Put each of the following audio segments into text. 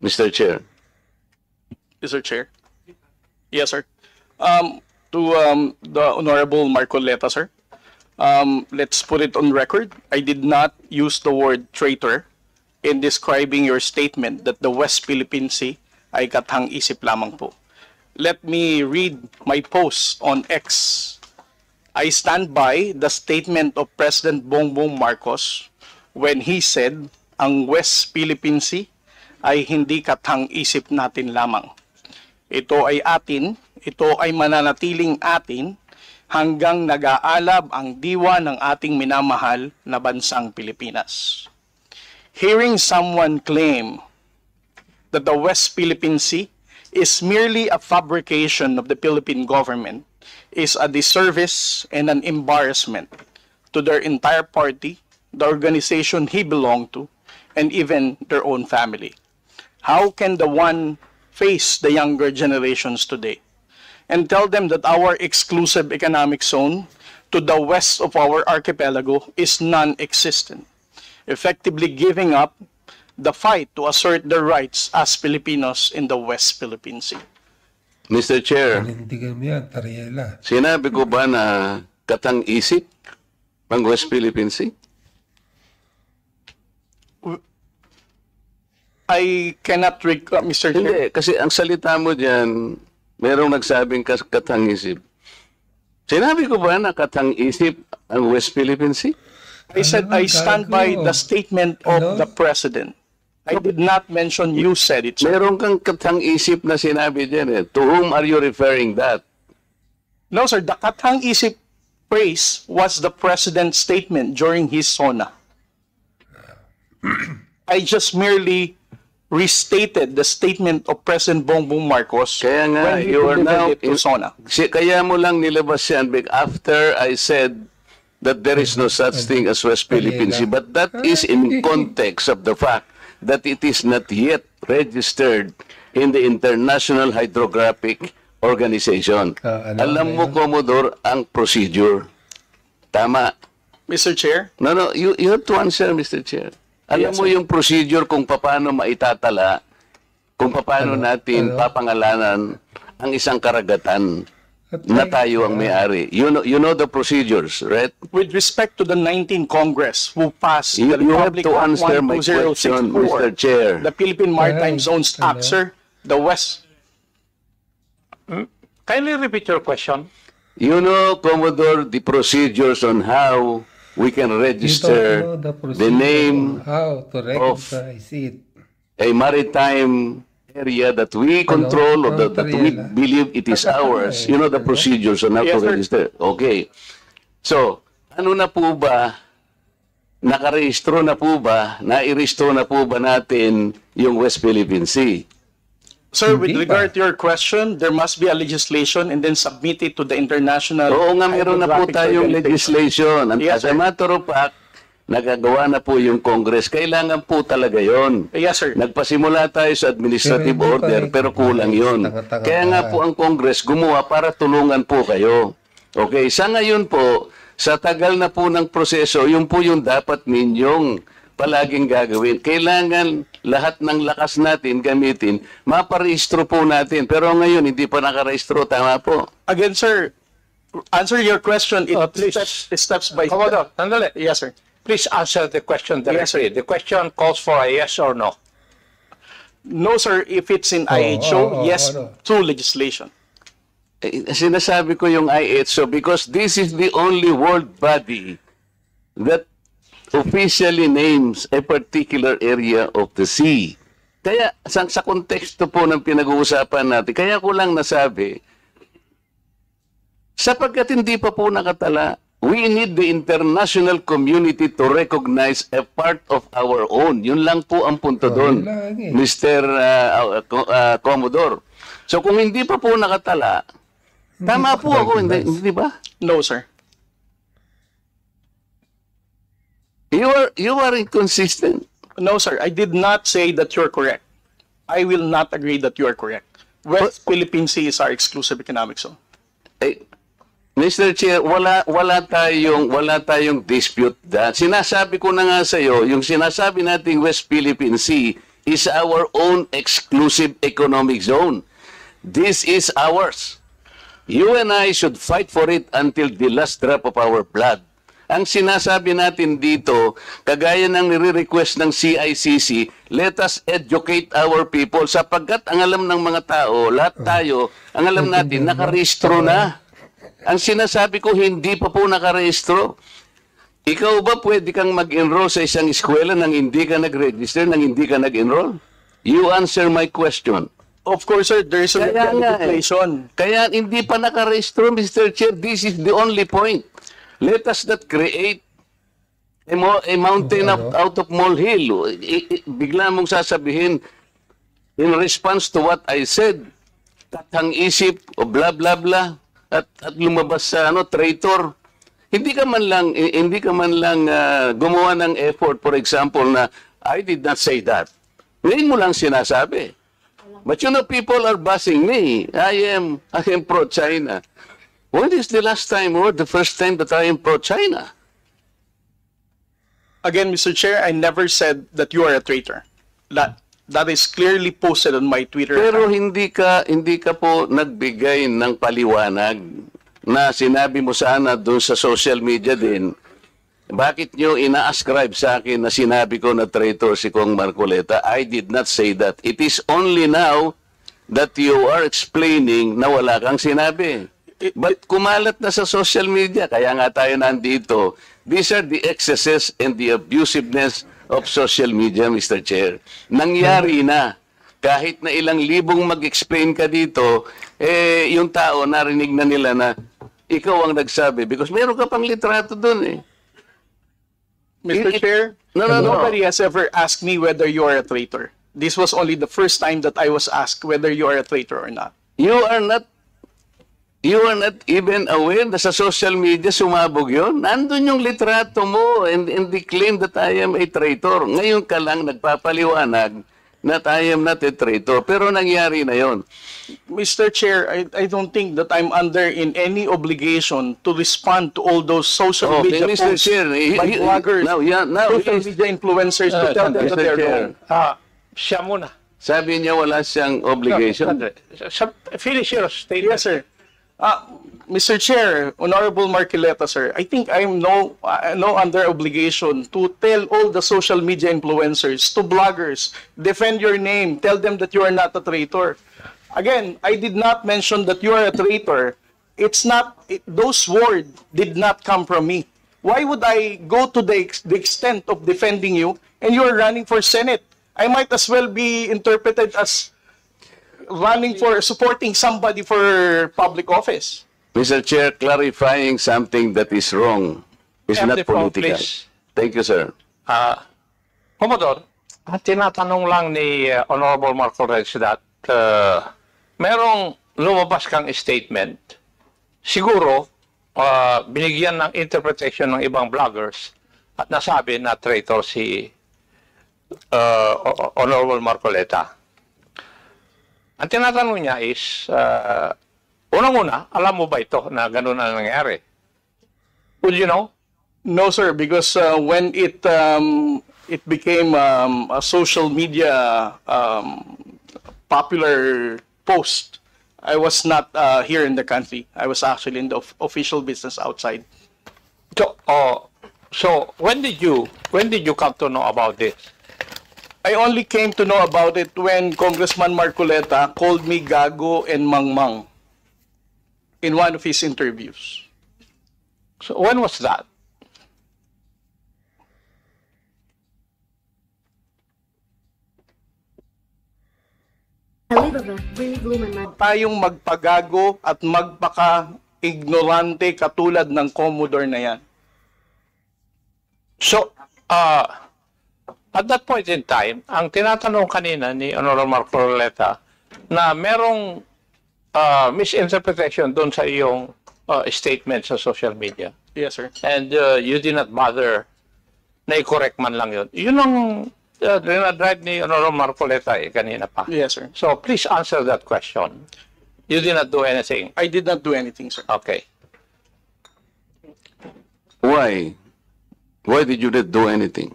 Mr. Chair. Mr. Chair. Yes, sir. To the Honorable Marcoleta, sir. Let's put it on record. I did not use the word traitor in describing your statement that the West Philippine Sea ay kathang-isip lamang po. Let me read my post on X. I stand by the statement of President Bongbong Marcos when he said ang West Philippine Sea ay hindi kathang-isip natin lamang. Ito ay atin, ito ay mananatiling atin hanggang nag-aalab ang diwa ng ating minamahal na bansang Pilipinas. Hearing someone claim that the West Philippine Sea is merely a fabrication of the Philippine government is a disservice and an embarrassment to their entire party, the organization he belonged to, and even their own family. How can the one face the younger generations today and tell them that our exclusive economic zone to the west of our archipelago is non-existent, effectively giving up the fight to assert their rights as Filipinos in the West Philippine Sea? Mr. Chair, Panindigan mo yan, Tariela. sinabi ko ba na katang-isip ang West Philippine Sea? I cannot recall, Mr. Chair. Hindi, kasi ang salita mo dyan, merong nagsabing katang-isip. Sinabi ko ba na katang-isip ang West Philippine Sea? I said I stand by the statement of the President. I did not mention you said it, sir. Meron kang katang-isip na sinabi dyan eh. To whom are you referring that? No, sir. The kathang-isip phrase was the President's statement during his SONA. I just merely restated the statement of President Bongbong Marcos Kaya nga, when he you are now... delivered it to SONA. Kaya mo lang nilabas yan after I said that there is no such thing as West Philippine Sea. But that is in context of the fact that it is not yet registered in the International Hydrographic Organization. Alam mo, Commodore, ang procedure. Tama. Mr. Chair? No, you have to answer, Mr. Chair. Alam Yes, mo yung procedure kung paano maitatala, kung paano natin papangalanan ang isang karagatan na tayo ang may-ari. You know the procedures, right? With respect to the 19th Congress who passed You the have Republic to Act answer my question, 12064, Mr. Chair. the Philippine Maritime Zones Act, sir, the West. Kindly repeat your question. You know, Commodore, the procedures on how we can register the name how to recognize it. a maritime area that we control or that we believe it is ours. You know the procedures on how Yes, to sir. register. Okay. So, ano na po ba, nakarehistro na po ba, nairehistro na po ba natin yung West Philippine Sea? Sir, with Hindi regard to your question, there must be a legislation and then submit it to the international. Oo nga, meron na po Hydrographic tayong Organization. legislation. And Yes, as a sir. matter of fact, nagagawa na po yung Congress. Kailangan po talaga yon. Yes, sir. Nagpasimula tayo sa administrative Pero hindi pa order, eh. pero kulang yon. Tanga-tanga Kaya nga pa. po ang Congress gumawa para tulungan po kayo. Okay, sa ngayon po, sa tagal na po ng proseso, yun po yung dapat ninyong palaging gagawin. Kailangan lahat ng lakas natin gamitin, maparehistro po natin. Pero ngayon, hindi pa nakarehistro. Tama po. Again, sir, answer your question. It Please. steps by Commodore, step. sandali. Yes, sir. Please answer the question Yes, sir. directly. The question calls for a yes or no. No, sir. If it's in IHO, yes, through legislation. Sinasabi ko yung IHO because this is the only world body that officially names a particular area of the sea. Kaya sa konteksto po ng pinag-uusapan natin, kaya ko lang nasabi, sapagkat hindi pa po nakatala, we need the international community to recognize a part of our own. Yun lang po ang punto doon, yun lang eh. Mr. Commodore. So kung hindi pa po nakatala, tama po ako, hindi ba? No, sir. You are inconsistent. No, sir. I did not say that you're correct. I will not agree that you are correct. West Philippine Sea is our exclusive economic zone. Eh, Mr. Chair, wala tayong dispute that. Sinasabi ko na nga sa iyo, yung sinasabi nating West Philippine Sea is our own exclusive economic zone. This is ours. You and I should fight for it until the last drop of our blood. Ang sinasabi natin dito, kagaya ng nire-request ng CICC, let us educate our people sapagkat ang alam ng mga tao, lahat tayo, ang alam natin, nakarehistro na. Ang sinasabi ko, hindi pa po nakarehistro. Ikaw ba pwede kang mag-enroll sa isang eskwela nang hindi ka nag-register, nang hindi ka nag-enroll? You answer my question. Of course, sir, there is a legislation. Kaya hindi pa nakarehistro, Mr. Chair. This is the only point. Let us not create a mountain out of molehill. Bigla mong sasabihin, in response to what I said, tathang isip o blah blah blah at lumabas sa traitor. Hindi ka man lang gumawa ng effort, for example, na I did not say that. Ngayon mo lang sinasabi. But you know, people are bashing me. I am pro-China. When is the last time or the first time that I am pro-China? Again, Mr. Chair, I never said that you are a traitor. That is clearly posted on my Twitter Pero account. hindi ka po nagbigay ng paliwanag na sinabi mo sana doon sa social media din. Bakit nyo ina-ascribe sa akin na sinabi ko na traitor si Kong Marcoleta? I did not say that. It is only now that you are explaining na wala kang sinabi. But kumalat na sa social media, kaya nga tayo nandito. These are the excesses and the abusiveness of social media, Mr. Chair. Nangyari na. Kahit na ilang libong mag-explain ka dito, yung tao narinig na nila na ikaw ang nagsabi. Because meron ka pang litrato dun eh. Mr. Chair, nobody has ever asked me whether you are a traitor. This was only the first time that I was asked whether you are a traitor or not. You are not even aware na sa social media sumabog yun. Nandun yung litrato mo and the claim that I am a traitor. Ngayon ka lang nagpapaliwanag that I am not a traitor. Pero nangyari na yon. Mr. Chair, I don't think that I'm under in any obligation to respond to all those social media Mr. posts Chair, by bloggers, social media influencers to tell them that Mr. they're Chair. wrong. Siya muna. Sabi niya wala siyang obligation. Finish your statement. Yes, sir. Mr. Chair, Honorable Marcoleta, sir, I think I'm no under obligation to tell all the social media influencers, to bloggers, defend your name, tell them that you are not a traitor. Again, I did not mention that you are a traitor. It's not, those words did not come from me. Why would I go to the extent of defending you and you are running for Senate? I might as well be interpreted as running for supporting somebody for public office. Mr. Chair, clarifying something that is wrong is Have not the floor, political. please. Thank you, sir. Commodore, tinatanong lang ni Honorable Marco Reyes that merong lumabas kang statement. Siguro, binigyan ng interpretation ng ibang bloggers at nasabi na traitor si Honorable Marcoleta. Ang tinatanong niya is, unang-una, alam mo ba ito na ganun ang nangyari? Would you know? No, sir, because when it became a social media popular post, I was not here in the country. I was actually in the official business outside. So when did you come to know about this? I only came to know about it when Congressman Marcoleta called me Gago and Mangmang in one of his interviews. So when was that? Tayong magpagago at magpaka-ignorante katulad ng Commodore na yan. So, at that point in time, ang tinatanong kanina ni Honorable Marcoleta na merong misinterpretation doon sa iyong statement sa social media. Yes, sir. And you did not bother na i-correct man lang yun. Yun ang dinadrive ni Honorable Marcoleta kanina pa. Yes, sir. So, please answer that question. You did not do anything. I did not do anything, sir. Okay. Why? Why did you not do anything?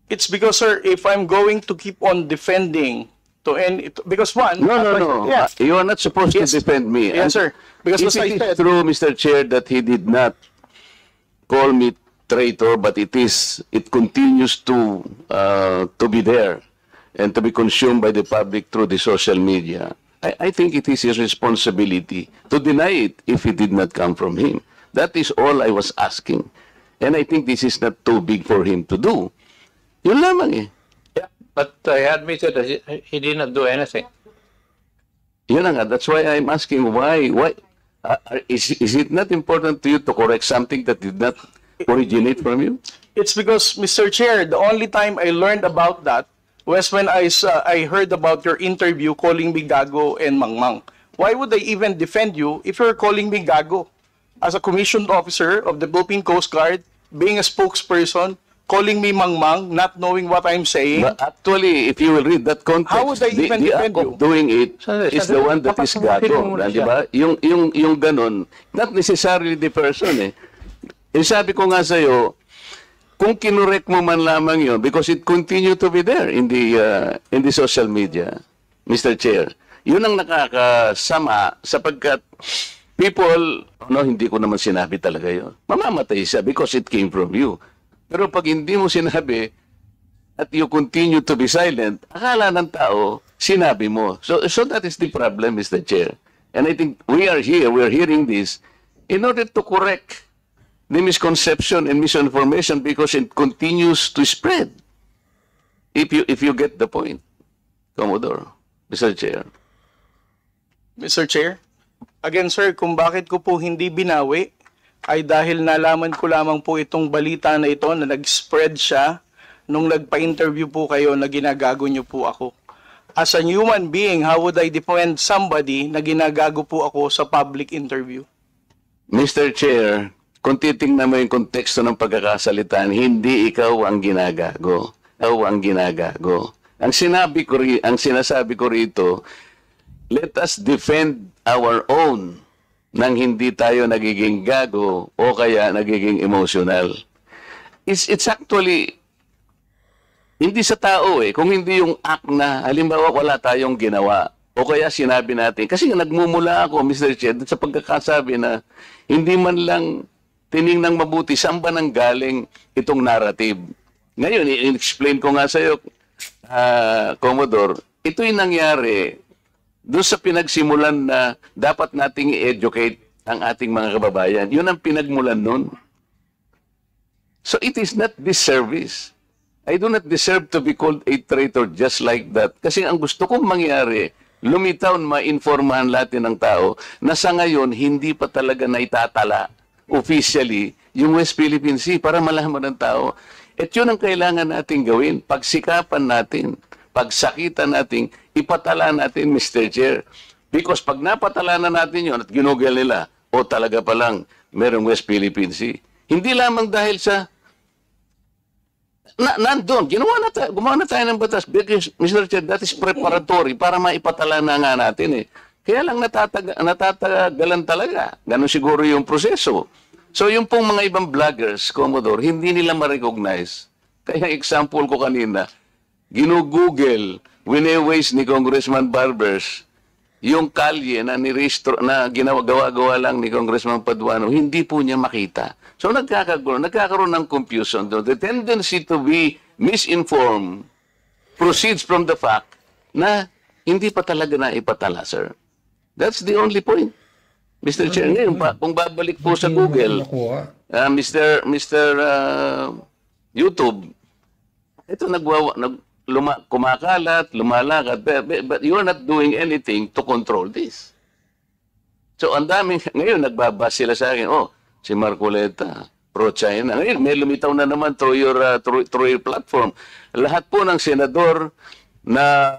It's because, sir, if I'm going to keep on defending to any, because one, No. yeah, You are not supposed Yes. to defend me. Yes, sir. Because if as I it is said- true, Mr. Chair, that he did not call me traitor, but it continues to be there and to be consumed by the public through the social media. I think it is his responsibility to deny it if it did not come from him. That is all I was asking. And I think this is not too big for him to do. Yun lamang eh. Yeah, but he admitted that he did not do anything. Yun na nga, that's why I'm asking why is it not important to you to correct something that did not originate from you? it's because, Mr. Chair, the only time I learned about that was when I heard about your interview calling me gago and mangmang. Why would I even defend you if you're calling me gago? As a commissioned officer of the Philippine Coast Guard, being a spokesperson, calling me mangmang, not knowing what I'm saying. But actually, if you will read that context, How would I even the defend act you? of doing it Sandali, is the one that is Papasukin mo gago. muna Di ba? Yung ganun, not necessarily the person eh. Eh sabi ko nga sa'yo, kung kinorek mo man lamang yun, because it continue to be there in the social media, Mr. Chair, yun ang nakakasama sapagkat people, hindi ko naman sinabi talaga yun. Mamamatay siya because it came from you. Pero pag hindi mo sinabi at you continue to be silent, akala ng tao, sinabi mo. So that is the problem, Mr. Chair. And I think we are hearing this in order to correct the misconception and misinformation because it continues to spread. If you get the point, Commodore, Mr. Chair. Mr. Chair, again, sir, kung bakit ko po hindi binawi ay dahil nalaman ko lamang po itong balita na ito na nag-spread siya nung nagpa-interview po kayo na ginagago niyo po ako. As a human being, how would I defend somebody na ginagago po ako sa public interview? Mr. Chair, kung titingnan mo yung konteksto ng pagkakasalitan, hindi ikaw ang ginagago. Ikaw ang ginagago. Ang sinasabi ko rito, let us defend our own nang hindi tayo nagiging gago o kaya nagiging emotional. It's actually hindi sa tao eh, kung hindi yung act na halimbawa wala tayong ginawa o kaya sinabi natin, kasi nagmumula ako, Mr. Chair, sa pagkakasabi na hindi man lang tiningnang mabuti saan ba nang galing itong narrative. Ngayon, i-explain ko nga sa iyo, Commodore, ito'y nangyari doon sa pinagsimulan na dapat nating i-educate ang ating mga kababayan. Yun ang pinagmulan nun. So it is not disservice. I do not deserve to be called a traitor just like that. Kasi ang gusto kong mangyari, lumitaw, ma-informahan natin ng tao na sa ngayon, hindi pa talaga naitatala officially yung West Philippine Sea para malaman ng tao. At yun ang kailangan natin gawin. Pagsikapan natin, pagsakitan natin, ipatala natin, Mr. Chair. Because pag napatala na natin yun at ginugel nila, talaga palang merong West Philippine Sea. Hindi lamang dahil sa nandun, gumawa na tayo ng batas. Because, Mr. Chair, that is preparatory para maipatala na nga natin eh. Kaya lang natatagalan talaga. Ganon siguro yung proseso. So yung pong mga ibang vloggers, Commodore, hindi nila ma-recognize. Kaya example ko kanina, ginugoogle, wine-waste ni Congressman Barbers, yung kalye na gawa lang ni Congressman Paduano, hindi po niya makita. So nagkakaroon ng confusion. The tendency to be misinformed proceeds from the fact na hindi pa talaga na ipatala, sir. That's the only point. Mr. Chair, ngayon kung babalik po sa Google, Mr. YouTube, ito kumakalat, lumalakad, but you are not doing anything to control this. So ang daming, ngayon nagbabas sila sa akin, si Marcoleta, pro-China. Ngayon may lumitaw na naman through your platform. Lahat po ng senador na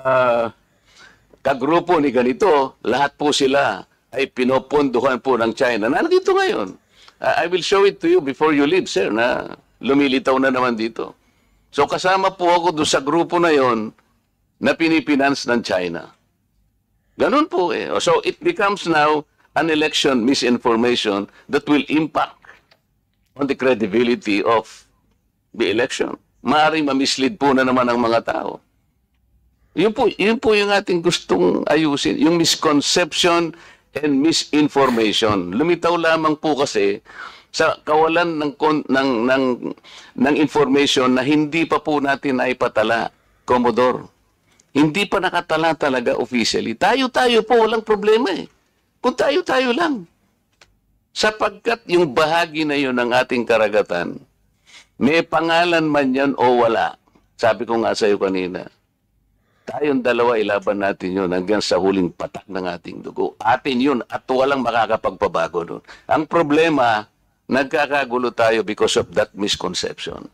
kagrupo ni ganito, lahat po sila ay pinopondohan po ng China. Nandito ngayon. I will show it to you before you leave, sir, na lumilitaw na naman dito. So kasama po ako doon sa grupo na yon na pinipinance ng China. Ganun po eh. So it becomes now an election misinformation that will impact on the credibility of the election. Maaaring mamislead po na naman ang mga tao. Yun po yung ating gustong ayusin. Yung misconception and misinformation. Lumitaw lamang po kasi sa kawalan ng information na hindi pa po natin naipatala, Commodore. Hindi pa nakatala talaga officially. Tayo-tayo po, walang problema eh. Kung tayo-tayo lang. Sapagkat yung bahagi na yun ng ating karagatan, may pangalan man yan o wala. Sabi ko nga sa iyo kanina, tayong dalawa ilaban natin yun hanggang sa huling patak ng ating dugo. Atin yun at walang makakapagpabago doon. Ang problema, nagkakagulo tayo because of that misconception.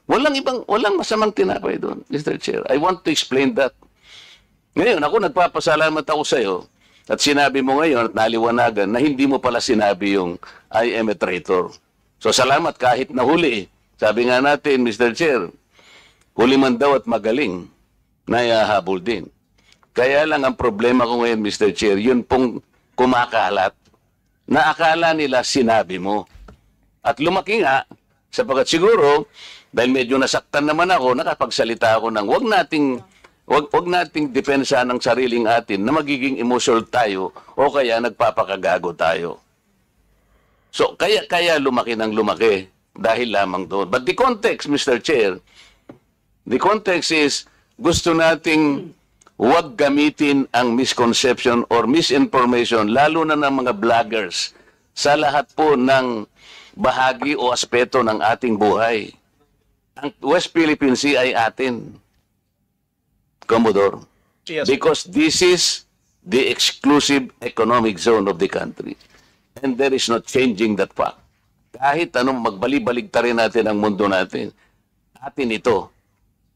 Walang masamang tinapay doon, Mr. Chair. I want to explain that. Ngayon, ako nagpapasalamat ako sa iyo at sinabi mo ngayon at naliwanagan na hindi mo pala sinabi yung I am a traitor. So salamat kahit nahuli. Sabi nga natin, Mr. Chair, huli man daw at magaling, nayahabol din. Kaya lang ang problema ko ngayon, Mr. Chair, yun pong kumakalat na akala nila sinabi mo. At lumaki nga, sapagkat siguro, dahil medyo nasaktan naman ako, nakapagsalita ako ng wag nating depensa ng sariling atin na magiging emotional tayo o kaya nagpapakagago tayo. So, kaya lumaki ng lumaki dahil lamang doon. But the context, Mr. Chair, the context is gusto nating huwag gamitin ang misconception or misinformation, lalo na ng mga vloggers, sa lahat po ng bahagi o aspeto ng ating buhay. Ang West Philippine Sea ay atin, Commodore. Yes. Because this is the exclusive economic zone of the country. And there is no changing that fact. Kahit anong magbali-baligtarin natin ang mundo natin, atin ito.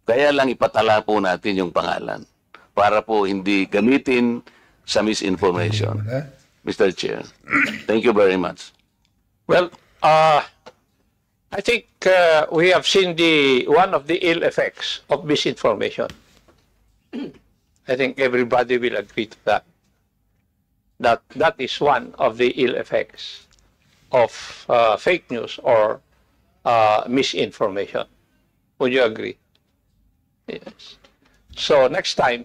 Kaya lang ipatala po natin yung pangalan para po hindi gamitin sa misinformation. Mr. Chair, thank you very much. Well, I think we have seen one of the ill effects of misinformation. I think everybody will agree to that. That is one of the ill effects of fake news or misinformation. Would you agree? Yes. So next time,